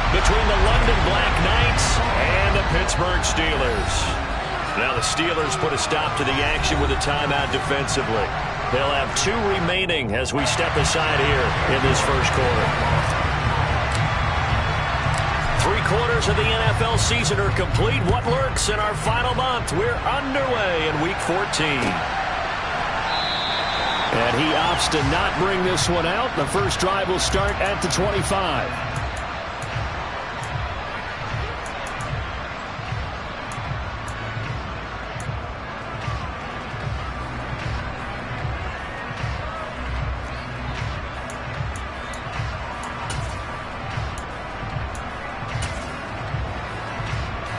between the London Black Knights and the Pittsburgh Steelers. Now the Steelers put a stop to the action with a timeout defensively. They'll have 2 remaining as we step aside here in this first quarter. 3 quarters of the NFL season are complete. What lurks in our final month? We're underway in Week 14. And he opts to not bring this one out. The first drive will start at the 25.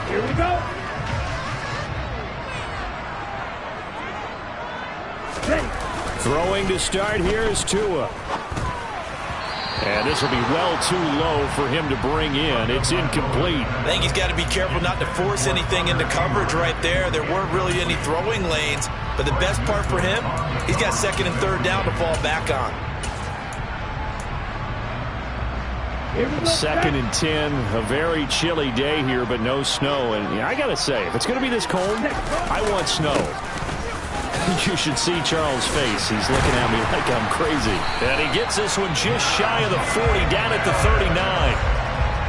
Here we go. Throwing to start here is Tua. And this will be well too low for him to bring in. It's incomplete. I think he's got to be careful not to force anything into coverage right there. There weren't really any throwing lanes. But the best part for him, he's got 2nd and 3rd down to fall back on. 2nd and 10, a very chilly day here, but no snow. And I got to say, if it's going to be this cold, I want snow. You should see Charles' face. He's looking at me like I'm crazy. And he gets this one just shy of the 40, down at the 39.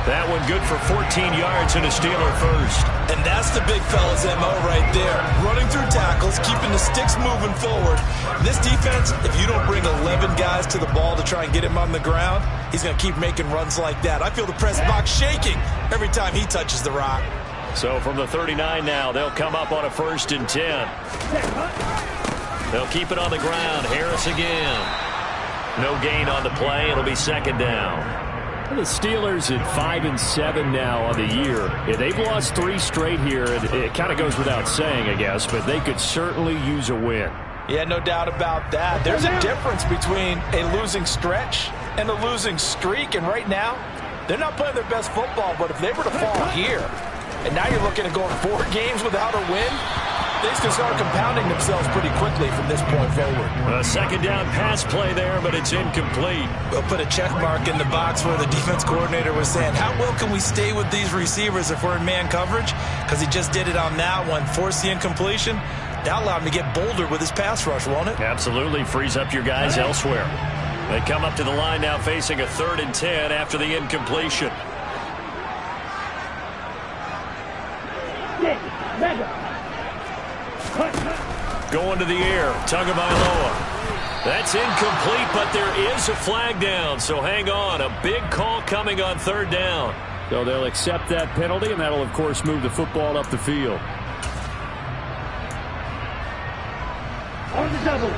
That one good for 14 yards and a Steeler first. And that's the big fella's MO right there. Running through tackles, keeping the sticks moving forward. This defense, if you don't bring 11 guys to the ball to try and get him on the ground, he's going to keep making runs like that. I feel the press box shaking every time he touches the rock. So from the 39 now, they'll come up on a 1st and 10. They'll keep it on the ground. Harris again. No gain on the play. It'll be 2nd down. The Steelers at 5 and 7 now on the year. Yeah, they've lost 3 straight here. It kind of goes without saying, I guess, but they could certainly use a win. Yeah, no doubt about that. There's a difference between a losing stretch and a losing streak, and right now, they're not playing their best football, but if they were to fall here, and now you're looking at going 4 games without a win, things can start compounding themselves pretty quickly from this point forward. A 2nd down pass play there, but it's incomplete. We'll put a check mark in the box where the defense coordinator was saying, how well can we stay with these receivers if we're in man coverage? Because he just did it on that one, forced the incompletion. That allowed him to get bolder with his pass rush, won't it? Absolutely, frees up your guys elsewhere. They come up to the line now facing a 3rd and 10 after the incompletion. Going to the air, Tagovailoa. That's incomplete, but there is a flag down, so hang on. A big call coming on 3rd down. So they'll accept that penalty, and that'll, of course, move the football up the field. On the double.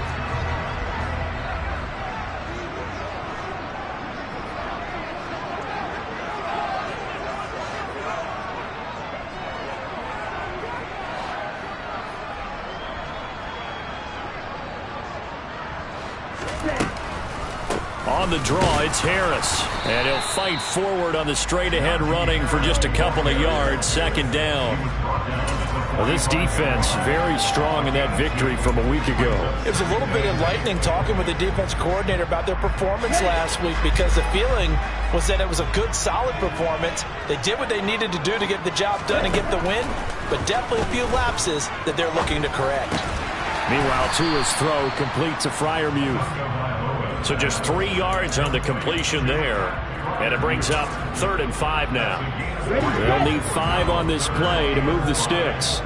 On the draw, it's Harris. And he'll fight forward on the straight-ahead running for just a couple of yards. 2nd down. Well, this defense very strong in that victory from a week ago. It was a little bit enlightening talking with the defense coordinator about their performance last week, because the feeling was that it was a good, solid performance. They did what they needed to do to get the job done and get the win, but definitely a few lapses that they're looking to correct. Meanwhile, Tua's throw completes a Freiermuth. So just 3 yards on the completion there. And it brings up 3rd and 5 now. They'll need 5 on this play to move the sticks.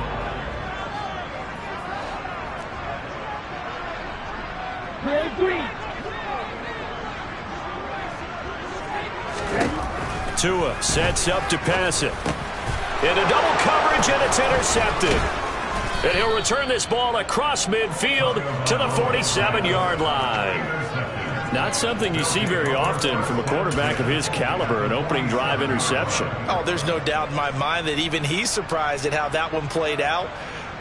Tua sets up to pass it. Into double coverage, and it's intercepted. And he'll return this ball across midfield to the 47-yard line. Not something you see very often from a quarterback of his caliber, an opening drive interception. Oh, there's no doubt in my mind that even he's surprised at how that one played out.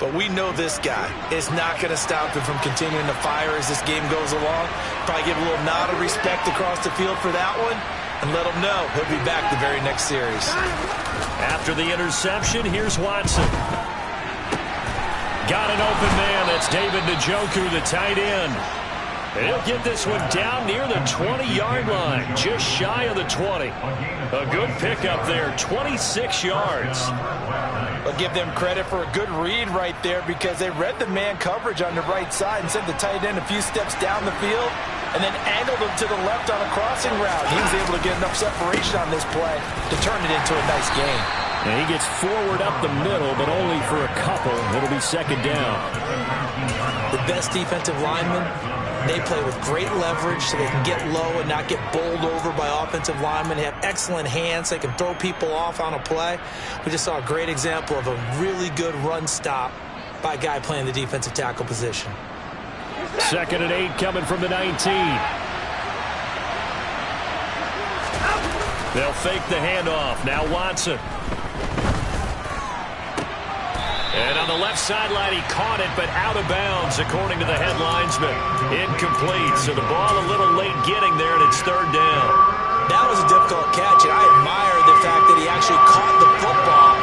But we know this guy is not going to stop him from continuing to fire as this game goes along. Probably give a little nod of respect across the field for that one, and let him know he'll be back the very next series. After the interception, here's Watson. Got an open man. That's David Njoku, the tight end. And he'll get this one down near the 20-yard line, just shy of the 20. A good pickup there, 26 yards. I'll give them credit for a good read right there because they read the man coverage on the right side and sent the tight end a few steps down the field and then angled him to the left on a crossing route. He was able to get enough separation on this play to turn it into a nice gain. And he gets forward up the middle, but only for a couple. It'll be second down. The best defensive linemen, they play with great leverage so they can get low and not get bowled over by offensive linemen. They have excellent hands. They can throw people off on a play. We just saw a great example of a really good run stop by a guy playing the defensive tackle position. 2nd and 8 coming from the 19. They'll fake the handoff. Now Watson. And on the left sideline, he caught it, but out of bounds, according to the head linesman. Incomplete, so the ball a little late getting there, and it's 3rd down. That was a difficult catch, and I admire the fact that he actually caught the football,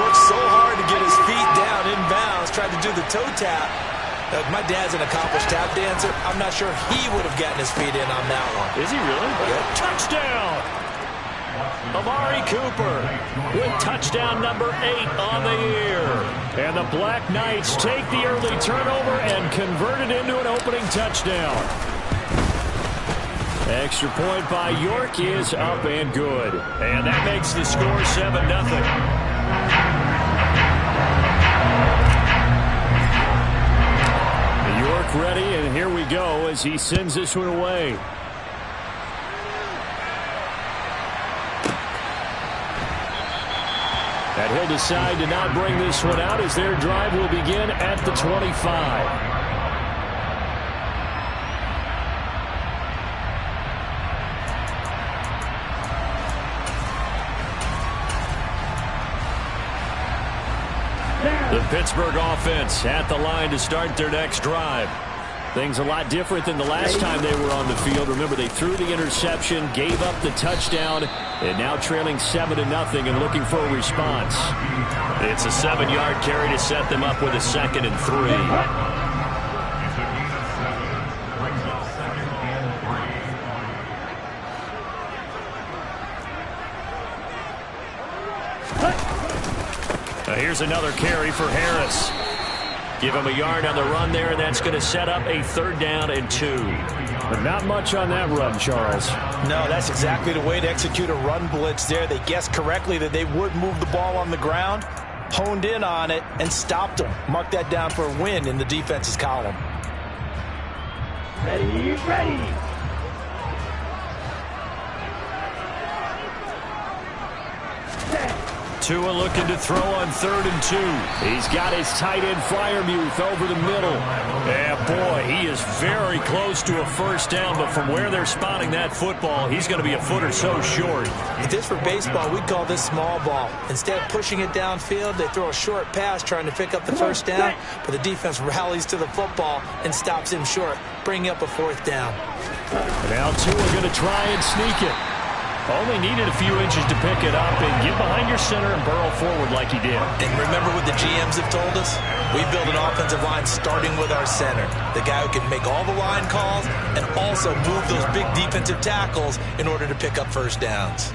worked so hard to get his feet down in bounds, tried to do the toe tap. My dad's an accomplished tap dancer. I'm not sure he would have gotten his feet in on that one. Is he really? Yep. Touchdown! Amari Cooper with touchdown number 8 on the year. And the Black Knights take the early turnover and convert it into an opening touchdown. Extra point by York is up and good. And that makes the score 7-0. York ready, and here we go as he sends this one away. And he'll decide to not bring this one out as their drive will begin at the 25. The Pittsburgh offense at the line to start their next drive. Things a lot different than the last time they were on the field. Remember, they threw the interception, gave up the touchdown, and now trailing 7-0 and looking for a response. It's a 7-yard carry to set them up with a 2nd and 3. Here's another carry for Harris. Give him a yard on the run there, and that's going to set up a 3rd down and 2. But not much on that run, Charles. No, that's exactly the way to execute a run blitz there. They guessed correctly that they would move the ball on the ground, honed in on it, and stopped them. Mark that down for a win in the defense's column. Ready, ready. Tua looking to throw on 3rd and 2. He's got his tight end Freiermuth over the middle. And boy, he is very close to a 1st down, but from where they're spotting that football, he's going to be a foot or so short. If this were baseball, we'd call this small ball. Instead of pushing it downfield, they throw a short pass trying to pick up the 1st down, but the defense rallies to the football and stops him short, bringing up a 4th down. Now Tua going to try and sneak it. Only needed a few inches to pick it up and get behind your center and burrow forward like he did. And remember what the GMs have told us? We build an offensive line starting with our center, the guy who can make all the line calls and also move those big defensive tackles in order to pick up 1st downs.